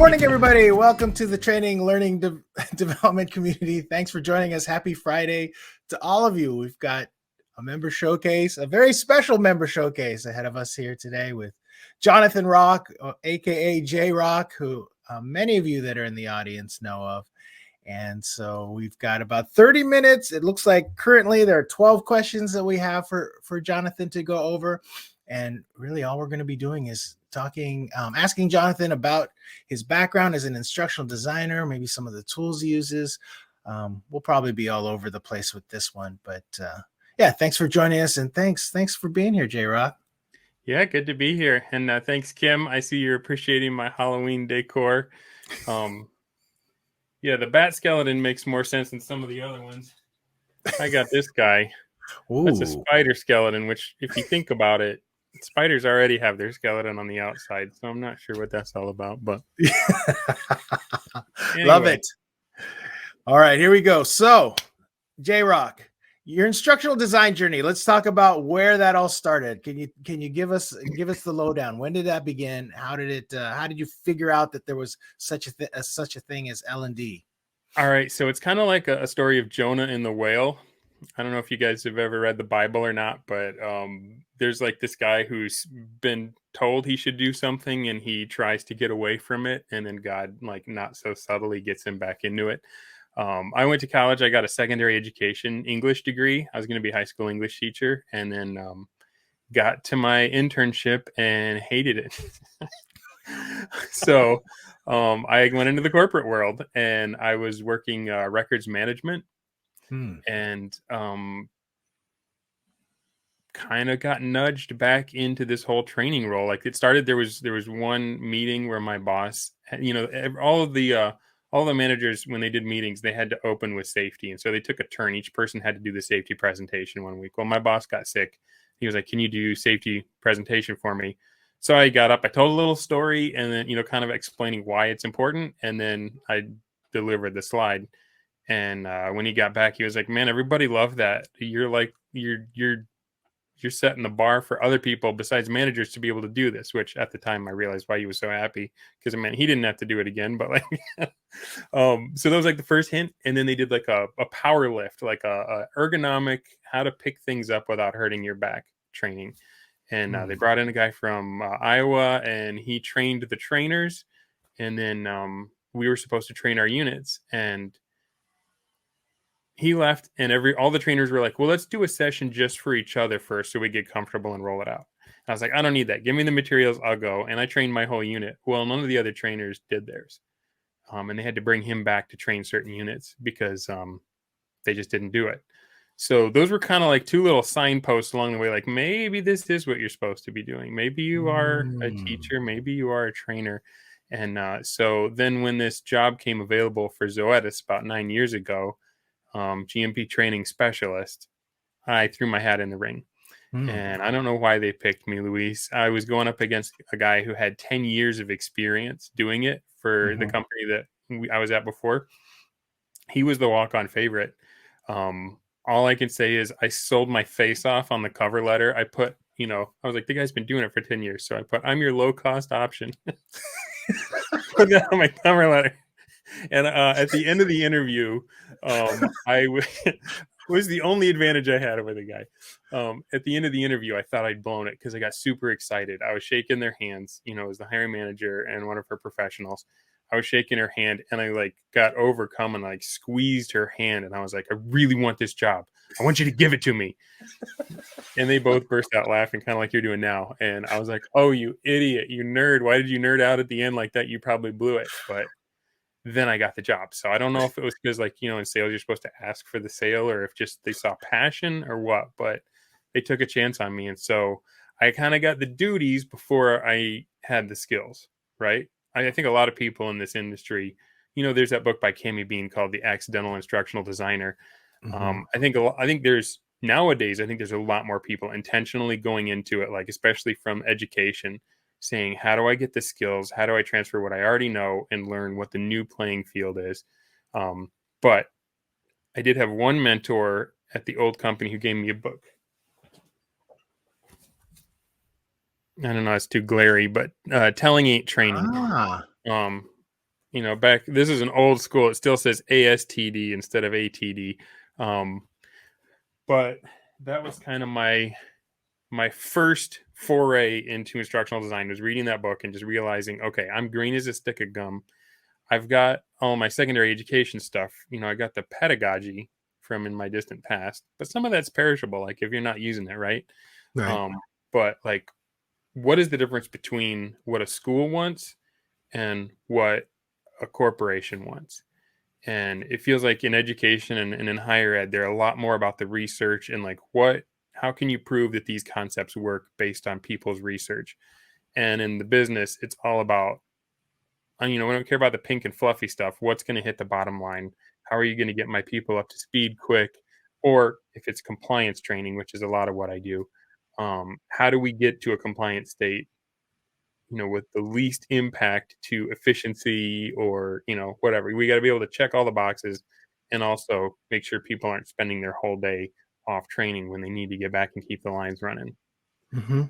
morning, everybody. Welcome to the Training Learning Development Community. Thanks for joining us. Happy Friday to all of you. We've got a member showcase, a very special member showcase ahead of us here today with Jonathan Rock, aka JRock, who many of you that are in the audience know of. And so we've got about 30 minutes. It looks like currently there are 12 questions that we have for Jonathan to go over. And really all we're going to be doing is asking Jonathan about his background as an instructional designer, maybe some of the tools he uses. We'll probably be all over the place with this one, but yeah, thanks for joining us, and thanks for being here, JRock. Yeah, good to be here, and thanks, Kim. I see you're appreciating my Halloween decor. Yeah, the bat skeleton makes more sense than some of the other ones. I got this guy. Ooh. That's a spider skeleton, which, if you think about it, spiders already have their skeleton on the outside, so I'm not sure what that's all about, but anyway. Love it. All right, here we go. So, JRock, your instructional design journey. Let's talk about where that all started. Can you give us the lowdown? When did that begin? How did you figure out that there was such a thing as L&D? All right, so it's kind of like a story of Jonah and the whale. I don't know if you guys have ever read the Bible or not, but there's like this guy who's been told he should do something and he tries to get away from it, and then God, like, not so subtly gets him back into it. I went to college. I got a secondary education English degree. I was going to be a high school English teacher, and then got to my internship and hated it. So I went into the corporate world, and I was working records management. And kind of got nudged back into this whole training role. Like, it started, there was one meeting where my boss, all the managers, when they did meetings, they had to open with safety, and so they took a turn. Each person had to do the safety presentation one week. Well, my boss got sick. He was like, "Can you do safety presentation for me?" So I got up, I told a little story, and then kind of explaining why it's important, and then I delivered the slide. And when he got back, he was like, "Man, everybody loved that. You're like, you're setting the bar for other people besides managers to be able to do this." Which at the time I realized why he was so happy, because it meant he didn't have to do it again. But like, so that was like the first hint. And then they did like a power lift, like a ergonomic, how to pick things up without hurting your back training. And they brought in a guy from Iowa, and he trained the trainers. And then we were supposed to train our units, and he left, and all the trainers were like, "Well, let's do a session just for each other first so we get comfortable and roll it out." And I was like, "I don't need that. Give me the materials. I'll go." And I trained my whole unit. Well, none of the other trainers did theirs. And they had to bring him back to train certain units because they just didn't do it. So those were kind of like two little signposts along the way. Like, maybe this is what you're supposed to be doing. Maybe you are a teacher. Maybe you are a trainer. And so then when this job came available for Zoetis about 9 years ago, GMP training specialist, I threw my hat in the ring. And I don't know why they picked me, Luis. I was going up against a guy who had 10 years of experience doing it for the company that I was at before. He was the walk-on favorite. All I can say is I sold my face off on the cover letter. I put, I was like, the guy's been doing it for 10 years. So I put, "I'm your low-cost option." Put that on my cover letter. And at the end of the interview, I was the only advantage I had over the guy. At the end of the interview, I thought I'd blown it because I got super excited. I was shaking their hands, as the hiring manager and one of her professionals. I was shaking her hand, and I like got overcome and like squeezed her hand. And I was like, "I really want this job. I want you to give it to me." And they both burst out laughing, kind of like you're doing now. And I was like, "Oh, you idiot, you nerd. Why did you nerd out at the end like that? You probably blew it." But then I got the job. So I don't know if it was because, like, in sales, you're supposed to ask for the sale, or if just they saw passion or what, but they took a chance on me. And so I kind of got the duties before I had the skills, right? I think a lot of people in this industry, there's that book by Cami Bean called The Accidental Instructional Designer. I think there's nowadays, I think there's a lot more people intentionally going into it, like, especially from education, saying, how do I get the skills? How do I transfer what I already know and learn what the new playing field is? But I did have one mentor at the old company who gave me a book. I don't know, it's too glary, but Telling Ain't Training. back, this is an old school. It still says ASTD instead of ATD. Um, but that was kind of my first foray into instructional design, was reading that book and just realizing, okay, I'm green as a stick of gum. I've got all my secondary education stuff. I got the pedagogy from in my distant past, but some of that's perishable, like if you're not using it, right? Right. But like, what is the difference between what a school wants and what a corporation wants? And it feels like in education and in higher ed, they're a lot more about the research and like how can you prove that these concepts work based on people's research? And in the business, it's all about, we don't care about the pink and fluffy stuff. What's going to hit the bottom line? How are you going to get my people up to speed quick? Or if it's compliance training, which is a lot of what I do, how do we get to a compliant state, with the least impact to efficiency or, whatever. We got to be able to check all the boxes and also make sure people aren't spending their whole day off training when they need to get back and keep the lines running. Mm-hmm.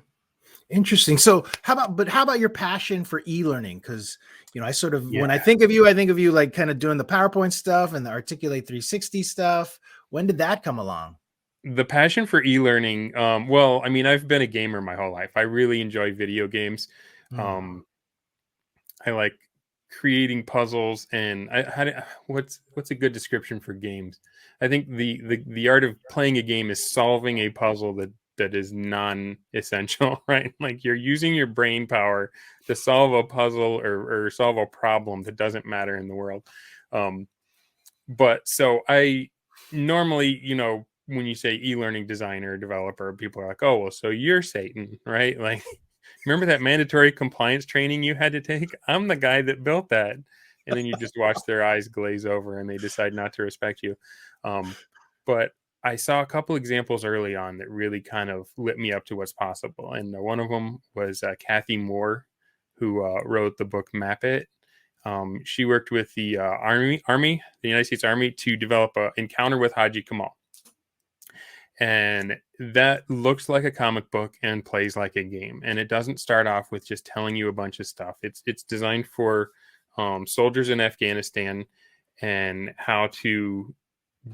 Interesting. So how about your passion for e-learning? Because, I sort of, Yeah. when I think of you like kind of doing the PowerPoint stuff and the Articulate 360 stuff. When did that come along? The passion for e-learning, well, I mean, I've been a gamer my whole life. I really enjoy video games. Mm. Um, I like creating puzzles, and what's a good description for games? I think the art of playing a game is solving a puzzle that is non-essential, right? Like you're using your brain power to solve a puzzle or solve a problem that doesn't matter in the world. Um, but so I normally, when you say e-learning designer, developer, people are like, oh, well, so you're Satan, right? Like, remember that mandatory compliance training you had to take? I'm the guy that built that. And then you just watch their eyes glaze over and they decide not to respect you. But I saw a couple examples early on that really kind of lit me up to what's possible. And one of them was Kathy Moore, who wrote the book Map It. She worked with the the United States Army, to develop an encounter with Haji Kamal. And that looks like a comic book and plays like a game. And it doesn't start off with just telling you a bunch of stuff. It's designed for soldiers in Afghanistan and how to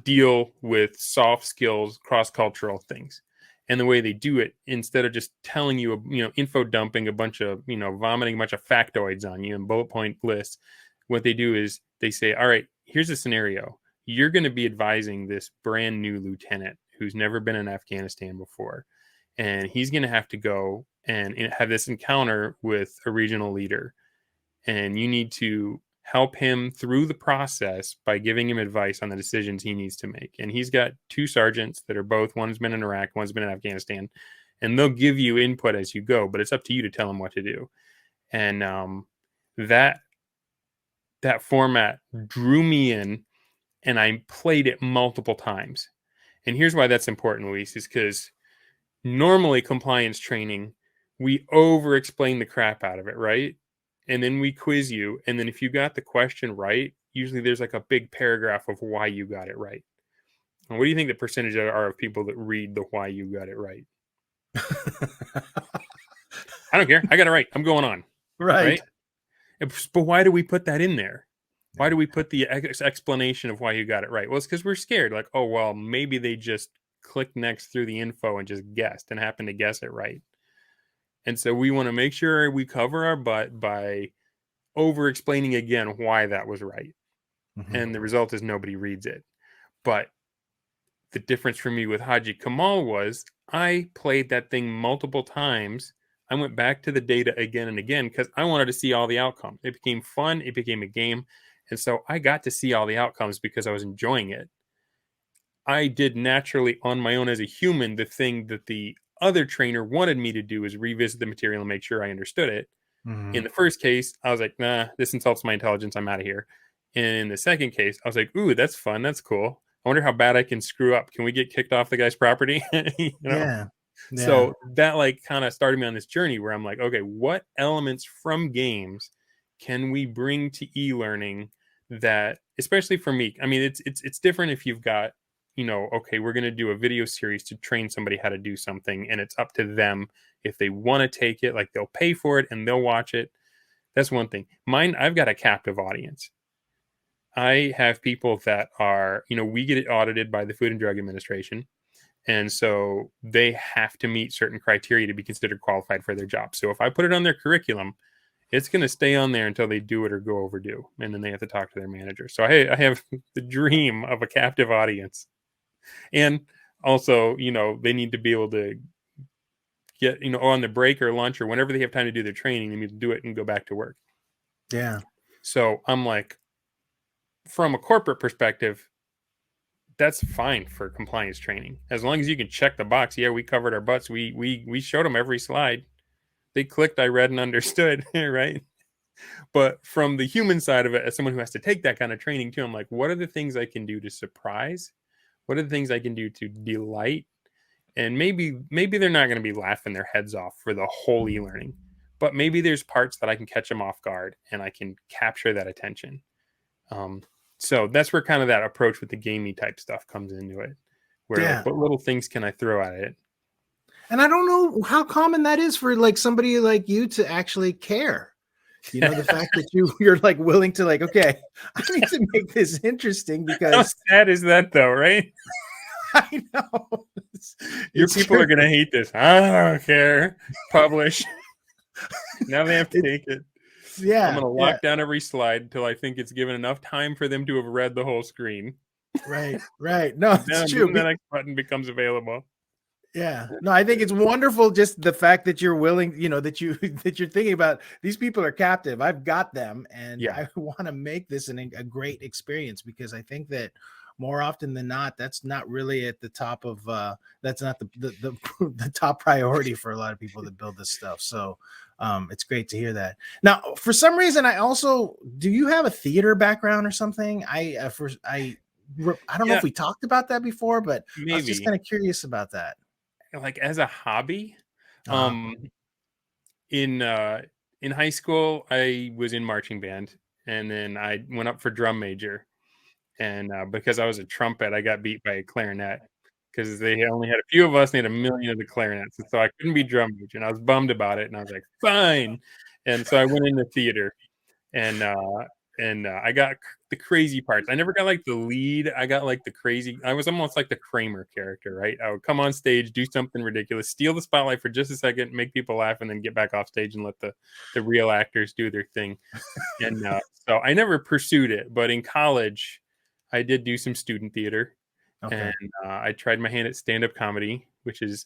deal with soft skills, cross-cultural things. And the way they do it, instead of just telling you, info dumping a bunch of, vomiting a bunch of factoids on you and bullet point lists, what they do is they say, all right, here's a scenario. You're going to be advising this brand new lieutenant who's never been in Afghanistan before. And he's going to have to go and have this encounter with a regional leader. And you need to help him through the process by giving him advice on the decisions he needs to make. And he's got two sergeants that are both, one's been in Iraq, one's been in Afghanistan, and they'll give you input as you go, but it's up to you to tell them what to do. And that format drew me in, and I played it multiple times. And here's why that's important, Luis, is because normally compliance training, we over explain the crap out of it, right? And then we quiz you. And then if you got the question right, usually there's like a big paragraph of why you got it right. And what do you think the percentage are of people that read the why you got it right? I don't care. I got it right. I'm going on. Right. Right. But why do we put that in there? Why do we put the explanation of why you got it right? Well, it's because we're scared. Like, oh, well, maybe they just clicked next through the info and just guessed and happened to guess it right. And so we want to make sure we cover our butt by over explaining again why that was right. Mm-hmm. And the result is nobody reads it. But the difference for me with Haji Kamal was I played that thing multiple times. I went back to the data again and again because I wanted to see all the outcomes. It became fun. It became a game. And so I got to see all the outcomes because I was enjoying it. I did naturally on my own as a human the thing that the other trainer wanted me to do, is revisit the material and make sure I understood it. Mm-hmm. In the first case, I was like, nah, this insults my intelligence. I'm out of here. In the second case, I was like, ooh, that's fun. That's cool. I wonder how bad I can screw up. Can we get kicked off the guy's property? Yeah. So that like kind of started me on this journey where I'm like, okay, what elements from games can we bring to e-learning that, especially for me, I mean, it's different if you've got, okay, we're going to do a video series to train somebody how to do something, and it's up to them if they want to take it, like they'll pay for it and they'll watch it. That's one thing. Mine, I've got a captive audience. I have people that are, we get it audited by the Food and Drug Administration. And so they have to meet certain criteria to be considered qualified for their job. So if I put it on their curriculum, it's going to stay on there until they do it or go overdue. And then they have to talk to their manager. So I have the dream of a captive audience. And also, they need to be able to get, on the break or lunch or whenever they have time to do their training, they need to do it and go back to work. Yeah. So I'm like, from a corporate perspective, that's fine for compliance training. As long as you can check the box. Yeah, we covered our butts. We showed them every slide. They clicked, I read and understood, right? But from the human side of it, as someone who has to take that kind of training too, I'm like, what are the things I can do to surprise? What are the things I can do to delight? And maybe they're not going to be laughing their heads off for the whole e-learning, but maybe there's parts that I can catch them off guard and I can capture that attention. So that's where kind of that approach with the gamey type stuff comes into it, where like, what little things can I throw at it? And I don't know how common that is for like somebody like you to actually care. The fact that you're like willing to like, okay, I need to make this interesting because how sad is that though, right? I know your people are gonna hate this. I don't care. Publish. Now they have to take it. Yeah, I'm gonna lock down every slide until I think it's given enough time for them to have read the whole screen. Right. No, it's true. The next button becomes available. Yeah. No, I think it's wonderful just the fact that you're willing, that you're thinking about these people are captive. I've got them and I want to make this a great experience because I think that more often than not, that's not really at the top of that's not the top priority for a lot of people that build this stuff. So it's great to hear that. Now, for some reason, do you have a theater background or something? I don't know if we talked about that before, but maybe. I was just kind of curious about that. Like as a hobby, in high school, I was in marching band, and then I went up for drum major. And because I was a trumpet, I got beat by a clarinet because they only had a few of us and they had a million of the clarinets. And so I couldn't be drum major. And I was bummed about it. And I was like, fine. And so I went into theater and I got the crazy parts. I never got like the lead. I got like the crazy. I was almost like the Kramer character, right? I would come on stage, do something ridiculous, steal the spotlight for just a second, make people laugh, and then get back off stage and let the real actors do their thing. And so I never pursued it. But in college, I did do some student theater, and I tried my hand at stand-up comedy, which is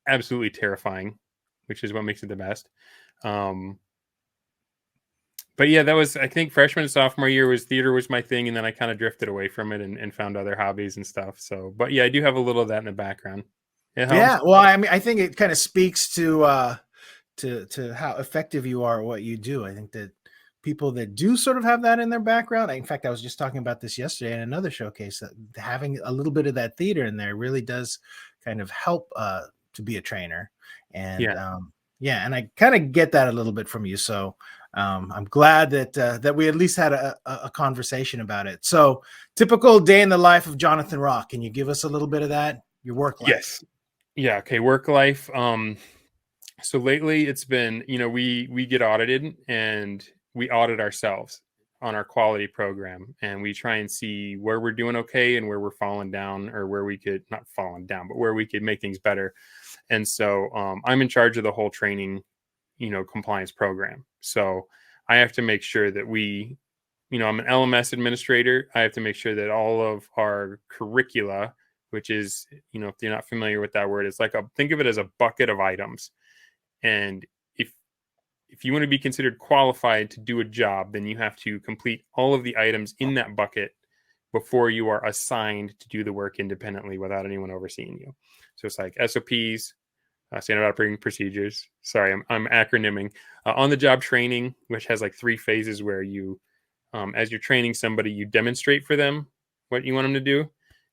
absolutely terrifying, which is what makes it the best. But yeah, that was, I think, freshman and sophomore year theater was my thing, and then I kind of drifted away from it and found other hobbies and stuff. So, but yeah, I do have a little of that in the background. Yeah, well, I mean, I think it kind of speaks to how effective you are at what you do. I think that people that do sort of have that in their background. In fact, I was just talking about this yesterday in another showcase, that having a little bit of that theater in there really does kind of help to be a trainer. And and I kind of get that a little bit from you. So I'm glad that we at least had a conversation about it. So typical day in the life of Jonathan Rock. Can you give us a little bit of that? Your work life? Yes. Yeah. Okay. Work life. So lately it's been, we get audited and we audit ourselves on our quality program, and we try and see where we're doing okay and where we're falling down, or where we could not falling down, but where we could make things better. And so I'm in charge of the whole training, compliance program. So I have to make sure that I'm an LMS administrator. I have to make sure that all of our curricula, which is, if you're not familiar with that word, it's like think of it as a bucket of items. And if you want to be considered qualified to do a job, then you have to complete all of the items in that bucket before you are assigned to do the work independently without anyone overseeing you. So it's like SOPs, standard operating procedures. Sorry, I'm acronyming. On the job training, which has like 3 phases where you, as you're training somebody, you demonstrate for them what you want them to do.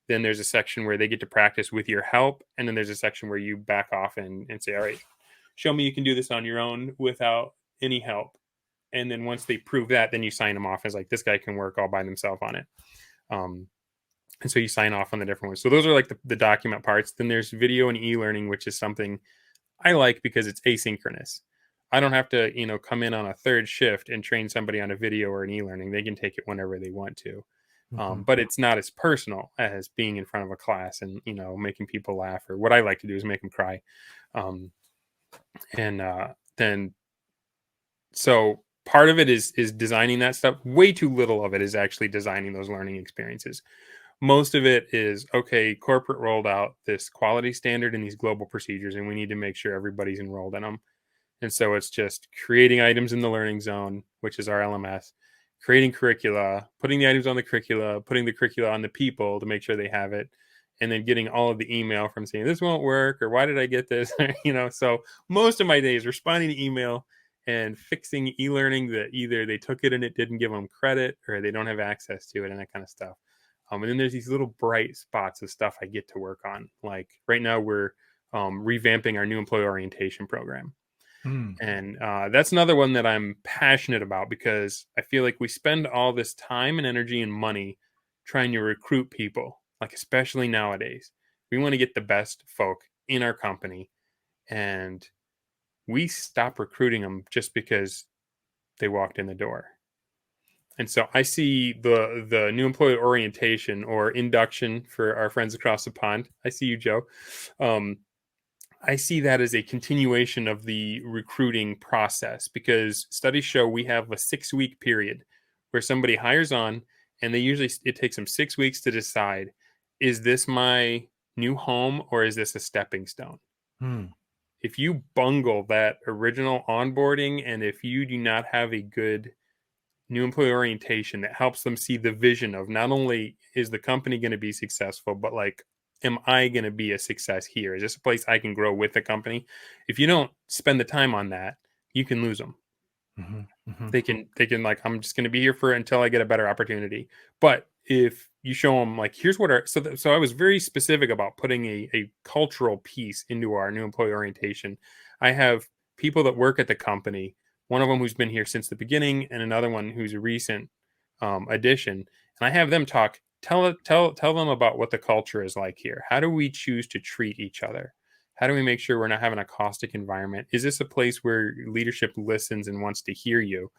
Then there's a section where they get to practice with your help. And then there's a section where you back off and say, all right, show me you can do this on your own without any help. And then once they prove that, then you sign them off as like, this guy can work all by himself on it. And so you sign off on the different ones. So those are like the document parts. Then there's video and e-learning, which is something I like because it's asynchronous. I don't have to, come in on a third shift and train somebody on a video or an e-learning. They can take it whenever they want to. Mhm. But it's not as personal as being in front of a class and, making people laugh, or what I like to do is make them cry. Um, and then so part of it is designing that stuff. Way too little of it is actually designing those learning experiences. Most of it is, okay, corporate rolled out this quality standard and these global procedures, and we need to make sure everybody's enrolled in them. And so it's just creating items in the learning zone, which is our LMS, creating curricula, putting the items on the curricula, putting the curricula on the people to make sure they have it, and then getting all of the email from saying this won't work or why did I get this? So most of my day is responding to email and fixing e-learning that either they took it and it didn't give them credit or they don't have access to it and that kind of stuff. And then there's these little bright spots of stuff I get to work on. Like right now we're revamping our new employee orientation program. Mm. And that's another one that I'm passionate about because I feel like we spend all this time and energy and money trying to recruit people, like especially nowadays. We want to get the best folk in our company, and we stop recruiting them just because they walked in the door. And so I see the new employee orientation or induction for our friends across the pond. I see you, Joe. Um, I see that as a continuation of the recruiting process because studies show we have a 6-week period where somebody hires on, and it takes them 6 weeks to decide, is this my new home or is this a stepping stone? Mm. If you bungle that original onboarding and if you do not have a good new employee orientation that helps them see the vision of not only is the company going to be successful, but like, am I going to be a success here? Is this a place I can grow with the company? If you don't spend the time on that, you can lose them. Mhm. Mhm. They can like, I'm just going to be here for until I get a better opportunity. But if you show them like, here's what our so I was very specific about putting a cultural piece into our new employee orientation. I have people that work at the company, one of them who's been here since the beginning and another one who's a recent addition, and I have them tell them about what the culture is like here. How do we choose to treat each other? How do we make sure we're not having a caustic environment? Is this a place where leadership listens and wants to hear you?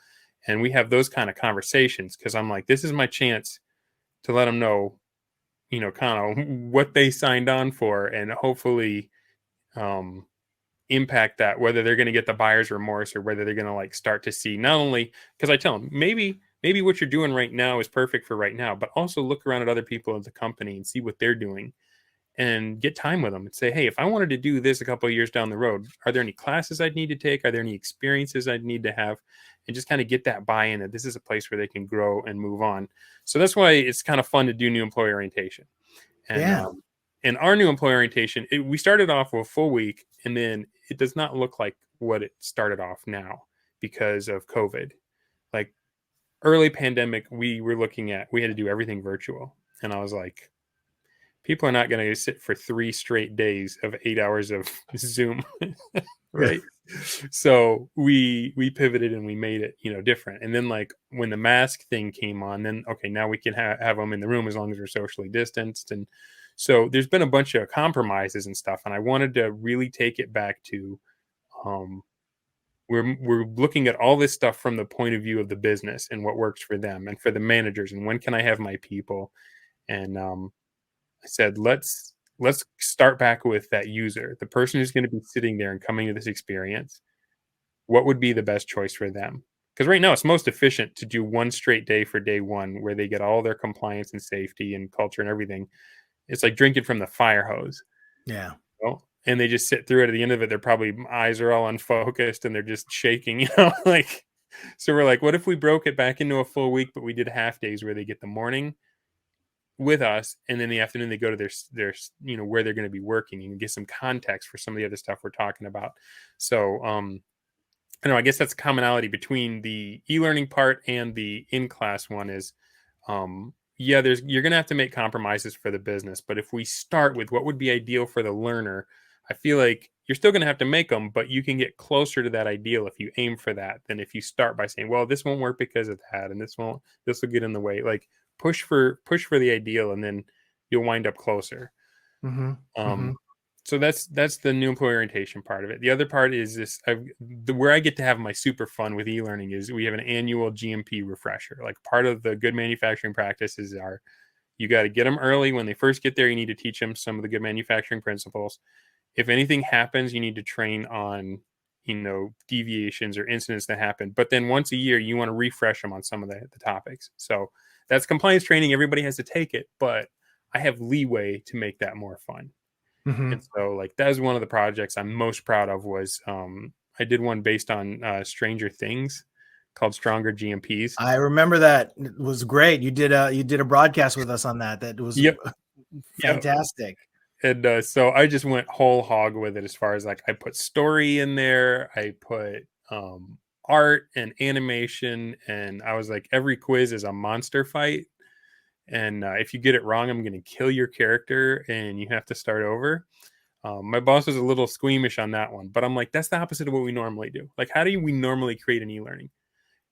And we have those kind of conversations because I'm like, this is my chance to let them know, kind of what they signed on for, and hopefully um, impact that, whether they're going to get the buyer's remorse or whether they're going to like start to see not only because I tell them maybe what you're doing right now is perfect for right now, but also look around at other people at the company and see what they're doing and get time with them and say, hey, if I wanted to do this a couple of years down the road, are there any classes I'd need to take? Are there any experiences I'd need to have? And just kind of get that buy-in that this is a place where they can grow and move on. So that's why it's kind of fun to do new employee orientation. And Yeah. in our new employee orientation, we started off with a full week, and then it does not look like what it started off now because of COVID. Like early pandemic, we had to do everything virtual. And I was like, people are not going to sit for 3 straight days of 8 hours of Zoom, right? So we pivoted and we made it, different. And then like when the mask thing came on, then okay, now we can have them in the room as long as we're socially distanced. And so there's been a bunch of compromises and stuff. And I wanted to really take it back to um, we're looking at all this stuff from the point of view of the business and what works for them and for the managers and when can I have my people. And I said, let's start back with that user, the person who's going to be sitting there and coming to this experience. What would be the best choice for them? Because right now it's most efficient to do one straight day for day one, where they get all their compliance and safety and culture and everything. It's like drinking from the fire hose, Yeah. and they just sit through it. At the end of it, their probably eyes are all unfocused and they're just shaking, like. So we're like, what if we broke it back into a full week, but we did half days where they get the morning with us, and then the afternoon they go to their where they're going to be working and get some context for some of the other stuff we're talking about. So I know I guess that's a commonality between the e-learning part and the in-class one is yeah, you're going to have to make compromises for the business, but if we start with what would be ideal for the learner, I feel like you're still going to have to make them, but you can get closer to that ideal if you aim for that than if you start by saying, well, this won't work because of that and this will get in the way. Like push for the ideal, and then you'll wind up closer. Mhm. Um, Mhm. So that's the new employee orientation part of it. The other part is this: where I get to have my super fun with e-learning is we have an annual GMP refresher. Like part of the good manufacturing practices are you got to get them early when they first get there. You need to teach them some of the good manufacturing principles. If anything happens, you need to train on deviations or incidents that happen. But then once a year, you want to refresh them on some of the topics. So that's compliance training. Everybody has to take it, but I have leeway to make that more fun. And so like that is one of the projects I'm most proud of was I did one based on Stranger Things called Stronger GMPs. I remember that. It was great. You did a broadcast with us on that. That was fantastic. Yep. And so I just went whole hog with it as far as like I put story in there, I put art and animation, and I was like every quiz is a monster fight. And if you get it wrong, I'm going to kill your character and you have to start over. My boss was a little squeamish on that one, but I'm like, that's the opposite of what we normally do. Like, how do we normally create an e-learning?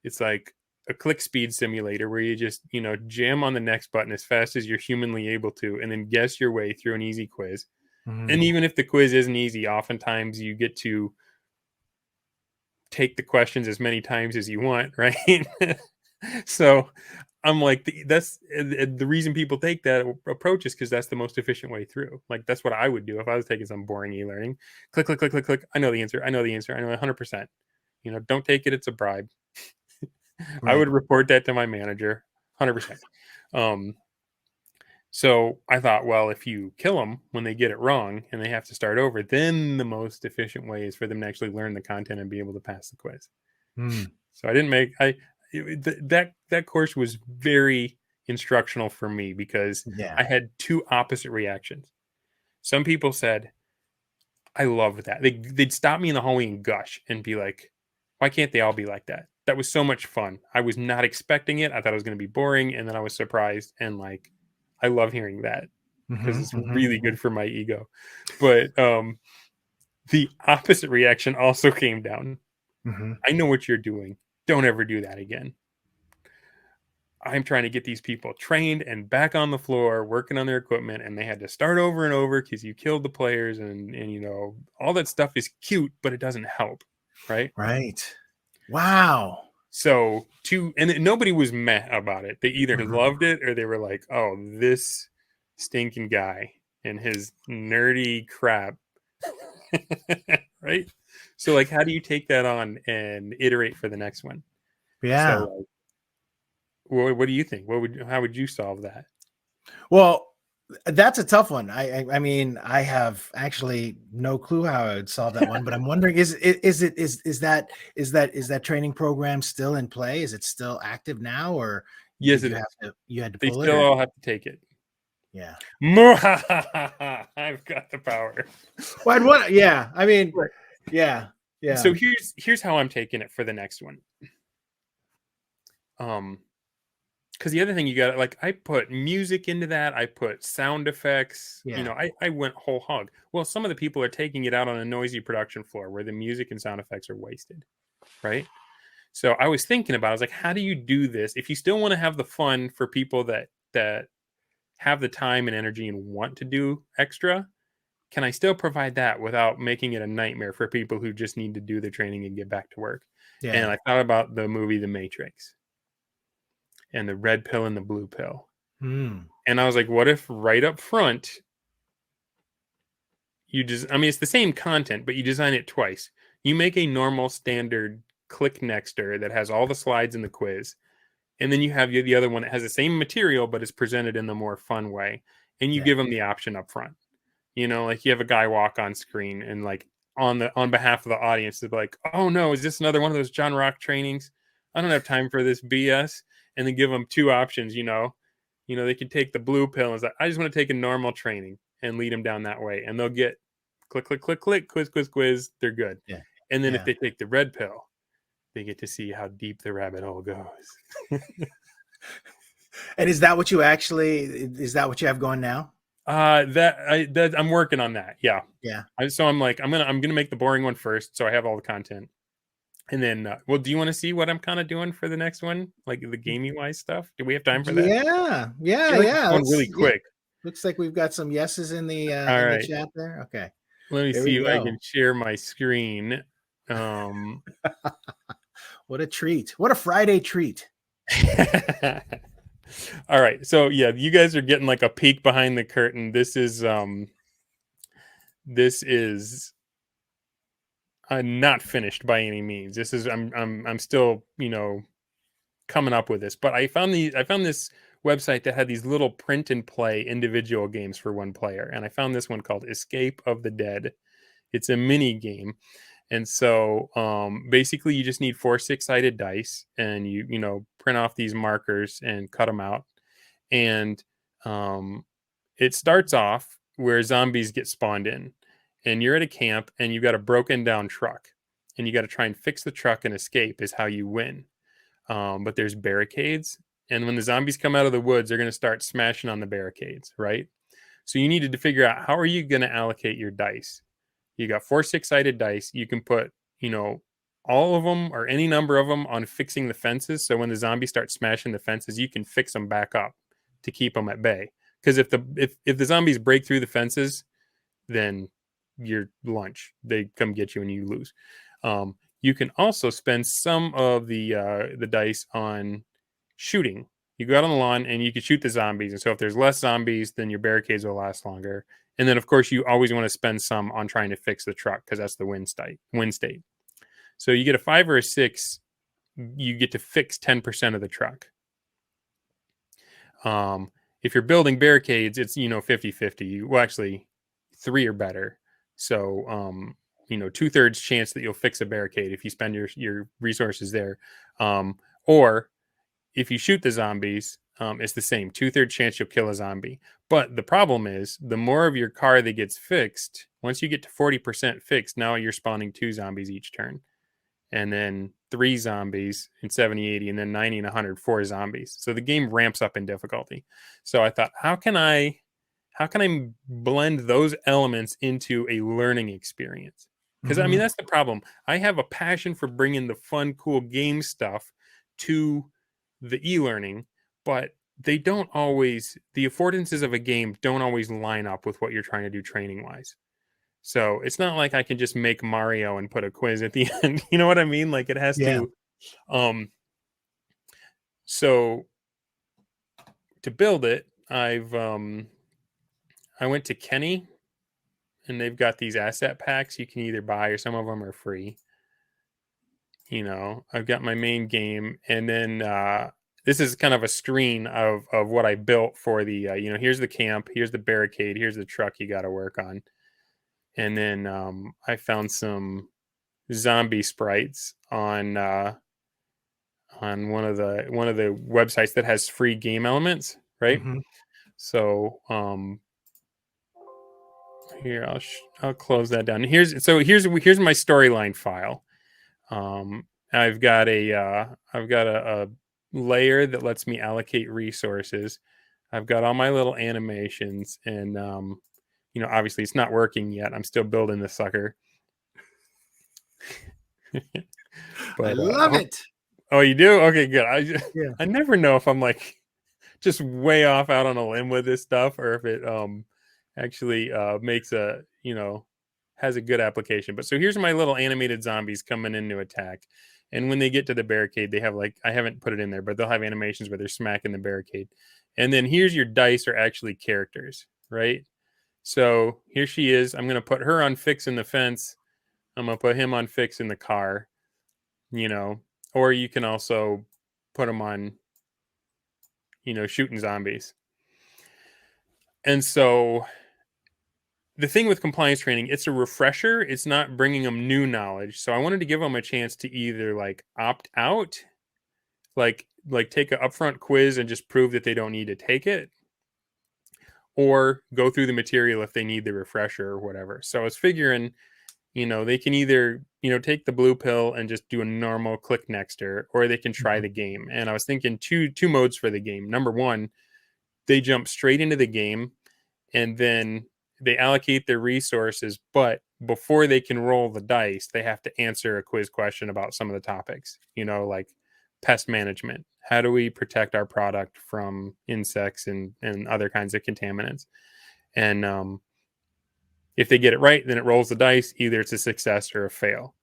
It's like a click speed simulator where you just, jam on the next button as fast as you're humanly able to, and then guess your way through an easy quiz. And even if the quiz isn't easy, oftentimes you get to take the questions as many times as you want, right? So I'm like, that's the reason people take that approach is because that's the most efficient way through. Like, that's what I would do if I was taking some boring e-learning. Click, click, click, click, click. I know the answer. I know 100%. Don't take it. It's a bribe. Right. I would report that to my manager, 100%. So I thought, well, if you kill them when they get it wrong and they have to start over, then the most efficient way is for them to actually learn the content and be able to pass the quiz. So I didn't make that course was very instructional for me because I had two opposite reactions. Some people said, I love that. They'd stop me in the hallway and gush and be like, why can't they all be like that? That was so much fun. I was not expecting it. I thought it was going to be boring. And then I was surprised. And like, I love hearing that because it's really good for my ego. But the opposite reaction also came down. I know what you're doing. Don't ever do that again. I'm trying to get these people trained and back on the floor working on their equipment, and they had to start over and over because you killed the players, and all that stuff is cute, but it doesn't help, right? Right. Wow. So nobody was meh about it. They either loved it or they were like, "Oh, this stinking guy and his nerdy crap," right? So like, how do you take that on and iterate for the next one? Yeah. So, what do you think? How would you solve that? Well, that's a tough one. I mean, I have actually no clue how I would solve that one, but I'm wondering, is that training program still in play? Is it still active now, or yes, you had to they pull still it? all have to take it. Yeah. I've got the power. Well, yeah. I mean, yeah. So here's how I'm taking it for the next one. Because the other thing you got, like, I put music into that. I put sound effects. Yeah. I went whole hog. Well, some of the people are taking it out on a noisy production floor where the music and sound effects are wasted, right? So I was thinking about, I was like, how do you do this if you still want to have the fun for people that have the time and energy and want to do extra? Can I still provide that without making it a nightmare for people who just need to do the training and get back to work? Yeah. And I thought about the movie The Matrix and the red pill and the blue pill. And I was like, what if right up front, it's the same content, but you design it twice. You make a normal standard click nexter that has all the slides in the quiz. And then you have the other one that has the same material, but is presented in the more fun way. And you give them the option up front. Like you have a guy walk on screen and like on behalf of the audience, they're like, oh no, is this another one of those JRock trainings? I don't have time for this BS. And then give them two options, they can take the blue pill and say, I just want to take a normal training and lead them down that way. And they'll get click, click, click, click, quiz, quiz, quiz. They're good. Yeah. And then if they take the red pill, they get to see how deep the rabbit hole goes. And is that what you have going now? That I'm working on that. Yeah. Yeah. So I'm like, I'm gonna make the boring one first, so I have all the content. And then, do you want to see what I'm kind of doing for the next one, like the gaming wise stuff? Do we have time for that? Yeah. Really quick. Looks like we've got some yeses in the chat there. Okay. Let me There we see if I can go. share my screen. Um, What a treat. What a Friday treat. all right. So yeah, you guys are getting like a peek behind the curtain. This is not finished by any means. This is I'm still, coming up with this. But I found this website that had these little print and play individual games for one player, and I found this one called Escape of the Dead. It's a mini game. And so basically you just need 4 6-sided dice, and you print off these markers and cut them out. And um, it starts off where zombies get spawned in, and you're at a camp and you've got a broken down truck, and you got to try and fix the truck and escape is how you win. But there's barricades, and when the zombies come out of the woods, they're going to start smashing on the barricades, right? So you needed to figure out, how are you going to allocate your dice. You got 4 6-sided dice. You can put, all of them or any number of them on fixing the fences. So when the zombies start smashing the fences, you can fix them back up to keep them at bay. Because if the zombies break through the fences, then you're lunch. They come get you and you lose. You can also spend some of the dice on shooting. You go out on the lawn and you can shoot the zombies. And so if there's less zombies, then your barricades will last longer. And then of course you always want to spend some on trying to fix the truck, because that's the win state. So you get a 5 or a 6, you get to fix 10% of the truck. If you're building barricades, it's 50-50. Well, actually 3 or better. So 2/3 chance that you'll fix a barricade if you spend your resources there. Or if you shoot the zombies, it's the same 2/3 chance you'll kill a zombie. But the problem is, the more of your car that gets fixed, once you get to 40% fixed, now you're spawning 2 zombies each turn, and then 3 zombies in 70-80, and then 90 and 100, 4 zombies. So the game ramps up in difficulty. So I thought, how can I blend those elements into a learning experience? Because I mean, Mhm. that's the problem. I have a passion for bringing the fun, cool game stuff to the e-learning, but the affordances of a game don't always line up with what you're trying to do training wise. So it's not like I can just make Mario and put a quiz at the end. You know what I mean? Like, it has Yeah. to. So to build it, I went to Kenny, and they've got these asset packs you can either buy, or some of them are free. I've got my main game, and then this is kind of a screen of what I built for the here's the camp, here's the barricade, here's the truck you got to work on. And then I found some zombie sprites on one of the websites that has free game elements, right? Mhm. So here I'll close that down. Here's my storyline file. I've got a layer that lets me allocate resources. I've got all my little animations, and obviously it's not working yet. I'm still building the sucker. I But love it. oh, you do? Okay, good. Yeah. I never know if I'm like just way off out on a limb with this stuff, or if it actually makes has a good application. But so here's my little animated zombies coming in to attack. And when they get to the barricade, they have, like, I haven't put it in there, but they'll have animations where they're smacking the barricade. And then here's your dice are actually characters, right? So here she is. I'm going to put her on fixing the fence. I'm going to put him on fixing the car, you know, or you can also put them on, shooting zombies. And so the thing with compliance training, it's a refresher. It's not bringing them new knowledge. So I wanted to give them a chance to either like opt out, like take an upfront quiz and just prove that they don't need to take it, or go through the material if they need the refresher or whatever. So I was figuring, they can either, take the blue pill and just do a normal click nexter, or they can try Mhm. the game. And I was thinking two modes for the game. Number one, they jump straight into the game, and then they allocate their resources, but before they can roll the dice, they have to answer a quiz question about some of the topics, like pest management. How do we protect our product from insects and other kinds of contaminants? And If they get it right, then it rolls the dice. Either it's a success or a fail.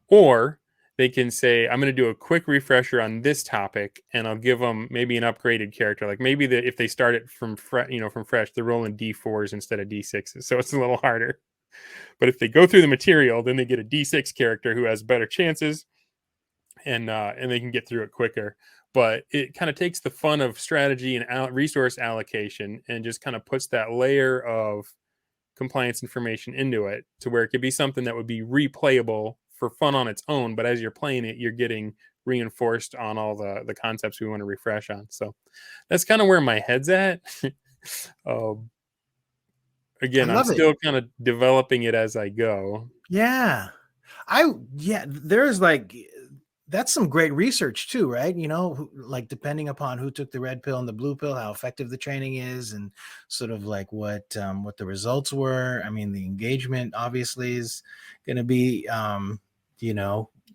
Or they can say, I'm going to do a quick refresher on this topic, and I'll give them maybe an upgraded character. Like maybe if they start it from from fresh, they're rolling D4s instead of D6s, so it's a little harder. But if they go through the material, then they get a D6 character who has better chances, and they can get through it quicker. But it kind of takes the fun of strategy and resource allocation and just kind of puts that layer of compliance information into it to where it could be something that would be replayable for fun on its own, but as you're playing it, you're getting reinforced on all the concepts we want to refresh on. So that's kind of where my head's at. um, I Again, I'm love it. still kind of developing it as I go. Yeah. There's like that's some great research too, right? Like depending upon who took the red pill and the blue pill, how effective the training is, and sort of like what the results were. I mean, the engagement obviously is going to be Yeah,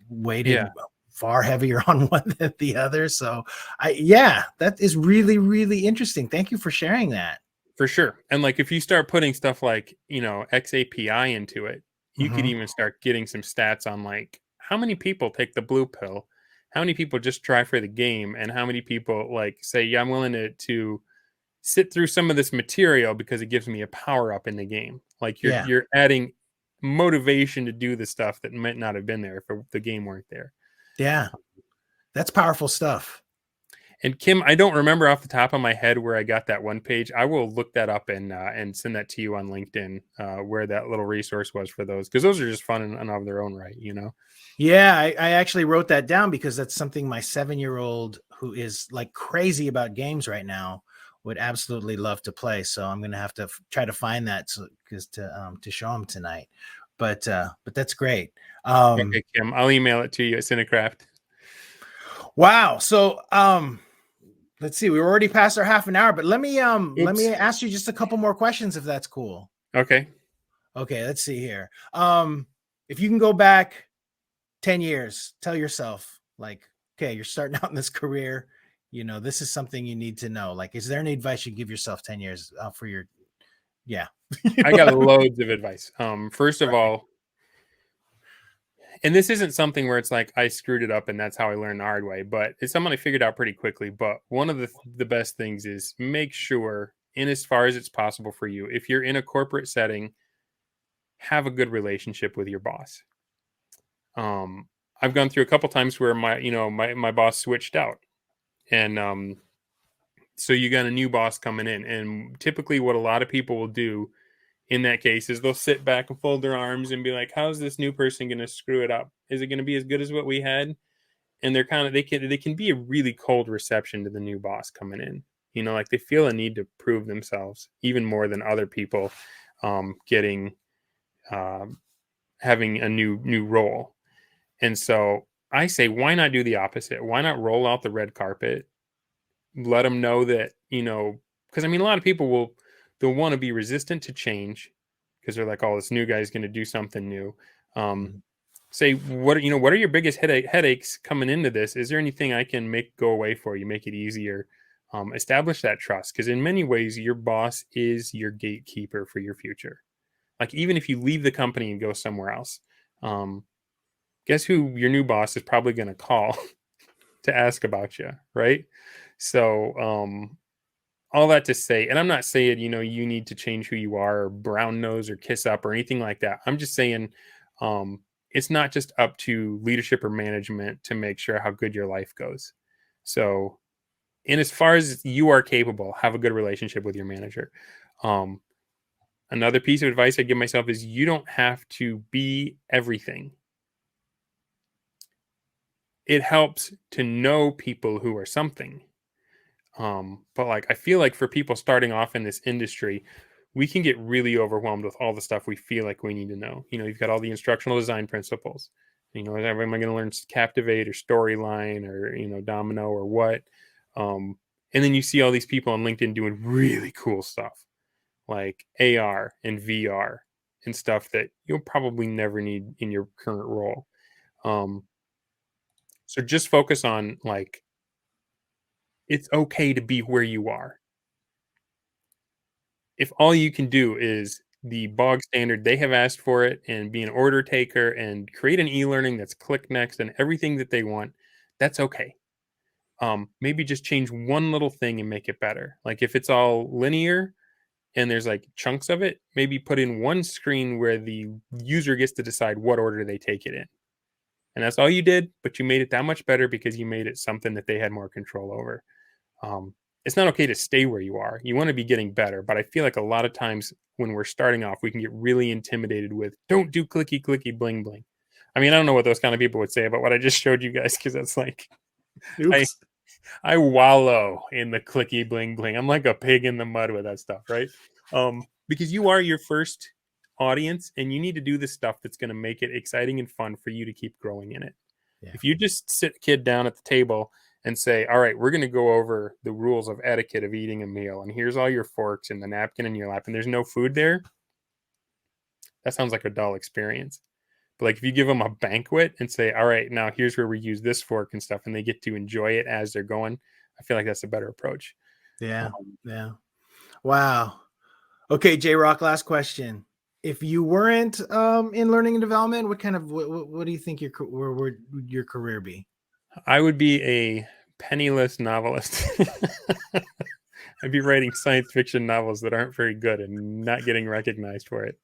weighted far heavier on one than the other. So that is really, really interesting. Thank you for sharing that. for sure. And like if you start putting stuff like, XAPI into it, you could Hmm. even start getting some stats on like how many people take the blue pill, how many people just try for the game, and how many people like say, yeah, I'm willing to sit through some of this material because it gives me a power up in the game. Like Yeah. you're adding motivation to do the stuff that might not have been there if the game weren't there. Yeah. That's powerful stuff. And Kim, I don't remember off the top of my head where I got that one page. I will look that up and send that to you on LinkedIn, where that little resource was for those, because those are just fun and of their own right, Yeah, I actually wrote that down because that's something my 7-year-old, who is like crazy about games right now, would absolutely love to play. So I'm gonna have to try to find that to show him tonight. But that's great. Okay, Kim, I'll email it to you at Cinecraft. Wow. So let's see. We're already past our half an hour, but let me Oops. ask you just a couple more questions if that's cool. Okay. Okay, let's see here. If you can go back 10 years, tell yourself, like, okay, you're starting out in this career, this is something you need to know. Like, is there any advice you give yourself 10 years for your, yeah. you I know got what I mean? loads of advice. First of Right. all, and this isn't something where it's like I screwed it up and that's how I learned the hard way, but it's something I figured out pretty quickly. But one of the best things is make sure, in as far as it's possible for you, if you're in a corporate setting, have a good relationship with your boss. Um, I've gone through a couple times where my boss switched out, and so you got a new boss coming in, and typically what a lot of people will do in that case is they'll sit back and fold their arms and be like, how's this new person going to screw it up? Is it going to be as good as what we had? And they're kind of they can be a really cold reception to the new boss coming in. Like they feel a need to prove themselves even more than other people, getting um, having a new role. And so I say, why not do the opposite? Why not roll out the red carpet? Let them know that, because I mean, a lot of people they'll want to be resistant to change because they're like, oh, this new guy's going to do something new. Um, Mhm. Say, what are your biggest headaches coming into this? Is there anything I can make go away for you, make it easier? Establish that trust, because in many ways, your boss is your gatekeeper for your future. Like even if you leave the company and go somewhere else, um, guess who your new boss is probably going to call to ask about you, right? So, all that to say, and I'm not saying you need to change who you are or brown nose or kiss up or anything like that. I'm just saying, it's not just up to leadership or management to make sure how good your life goes. So, in as far as you are capable, have a good relationship with your manager. Um, Another piece of advice I give myself is you don't have to be everything. It helps to know people who are something. But like I feel like for people starting off in this industry, we can get really overwhelmed with all the stuff we feel like we need to know. You've got all the instructional design principles. Am I going to learn Captivate or Storyline or Domino or what? And then you see all these people on LinkedIn doing really cool stuff like AR and VR and stuff that you'll probably never need in your current role. Um, so just focus on like it's okay to be where you are. If all you can do is the bog standard. They have asked for it and be an order taker and create an e-learning that's click next and everything that they want. That's okay. Maybe just change one little thing and make it better. Like if it's all linear and there's like chunks of it, maybe put in one screen where the user gets to decide what order they take it in. And that's all you did, but you made it that much better because you made it something that they had more control over. It's not okay to stay where you are. You want to be getting better, but I feel like a lot of times when we're starting off, we can get really intimidated with don't do clicky clicky bling bling. I mean, I don't know what those kind of people would say about what I just showed you guys because that's like I Oops. I wallow in the clicky bling bling. I'm like a pig in the mud with that stuff, right? Because you are your first audience and you need to do the stuff that's going to make it exciting and fun for you to keep growing in it. Yeah. If you just sit a kid down at the table and say, all right, we're going to go over the rules of etiquette of eating a meal, and here's all your forks and the napkin in your lap, and there's no food there, that sounds like a dull experience. But like if you give them a banquet and say, all right, now here's where we use this fork and stuff, and they get to enjoy it as they're going, I feel like that's a better approach. Yeah. Yeah. Wow. Okay, JRock, last question. If you weren't in learning and development, what kind of what do you think where would your career be? I would be a penniless novelist. I'd be writing science fiction novels that aren't very good and not getting recognized for it.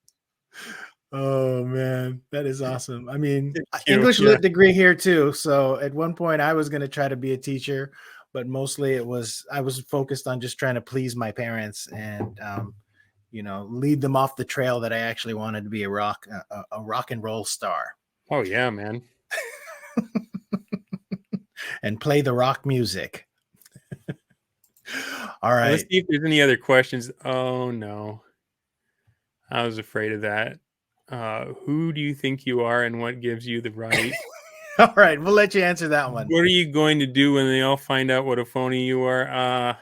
Oh man, that is awesome. I mean, Cute, English yeah. lit degree here too. So at one point I was going to try to be a teacher, but mostly I was focused on just trying to please my parents and lead them off the trail that I actually wanted to be a rock and roll star Oh yeah, man. and play the rock music. All Well, let's right. see if there's any other questions. Oh no, I was afraid of that. Who do you think you are, and what gives you the right? All right, we'll let you answer that one. What are you going to do when they all find out what a phony you are?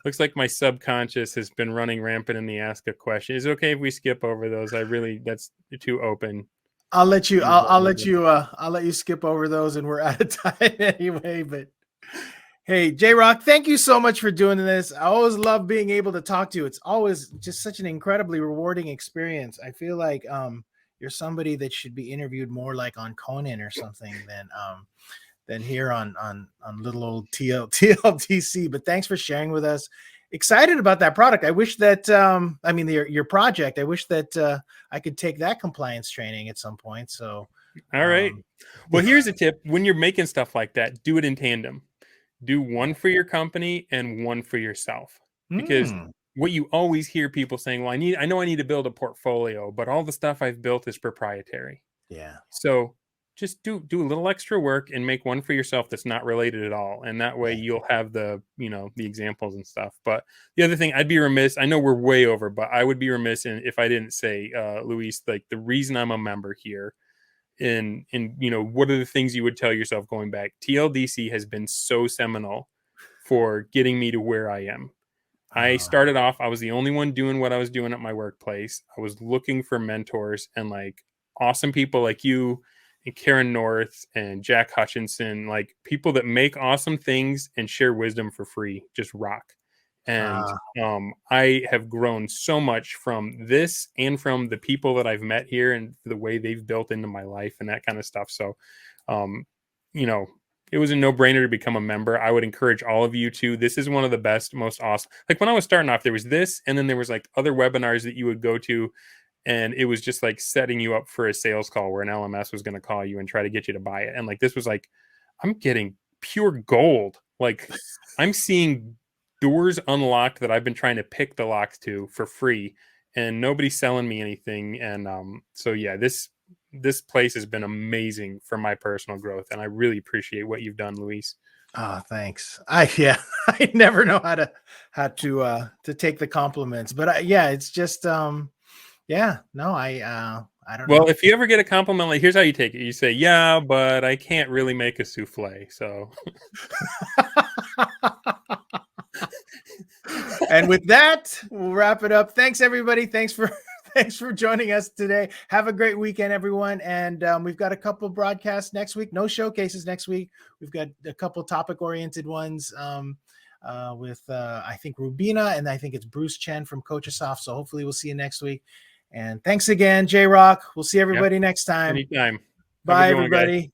Looks like my subconscious has been running rampant in the ask a question. Is it okay if we skip over those? That's too open. I'll let you I'll let you skip over those and we're out of time anyway, but hey, JRock, thank you so much for doing this. I always love being able to talk to you. It's always just such an incredibly rewarding experience. I feel like you're somebody that should be interviewed more like on Conan or something than here on little old TLTC. But thanks for sharing with us. Excited about that product. I wish that I mean your project. I wish that I could take that compliance training at some point. So All right. Well, here's a tip: when you're making stuff like that, do it in tandem. Do one for your company and one for yourself, because what you always hear people saying, well, I know I need to build a portfolio, but all the stuff I've built is proprietary. Yeah. So just do a little extra work and make one for yourself that's not related at all, and that way you'll have the examples and stuff. But the other thing, I'd be remiss, I know we're way over, but I would be remiss if I didn't say, Luis, like the reason I'm a member here, and what are the things you would tell yourself going back? TLDC has been so seminal for getting me to where I am. I started off, I was the only one doing what I was doing at my workplace. I was looking for mentors and like awesome people like you and Karen North and Jack Hutchinson, like people that make awesome things and share wisdom for free, just rock. And I have grown so much from this and from the people that I've met here and the way they've built into my life and that kind of stuff. So, it was a no-brainer to become a member. I would encourage all of you to. This is one of the best, most awesome. Like when I was starting off, there was this, and then there was like other webinars that you would go to, and it was just like setting you up for a sales call where an LMS was going to call you and try to get you to buy it. And like this was like, I'm getting pure gold. Like I'm seeing doors unlocked that I've been trying to pick the locks to for free, and nobody's selling me anything. And so yeah, this place has been amazing for my personal growth, and I really appreciate what you've done, Luis. Thanks. I never know how to take the compliments, but it's just I don't know. Well, if you ever get a compliment, like here's how you take it. You say, "Yeah, but I can't really make a souffle." So And with that, we'll wrap it up. Thanks everybody. Thanks for joining us today. Have a great weekend, everyone. And we've got a couple broadcasts next week. No showcases next week. We've got a couple topic-oriented ones with I think Rubina, and I think it's Bruce Chen from Coachasoft. So hopefully we'll see you next week. And thanks again, JRock. We'll see everybody next time. Anytime. Have a Bye, good one, guys. everybody.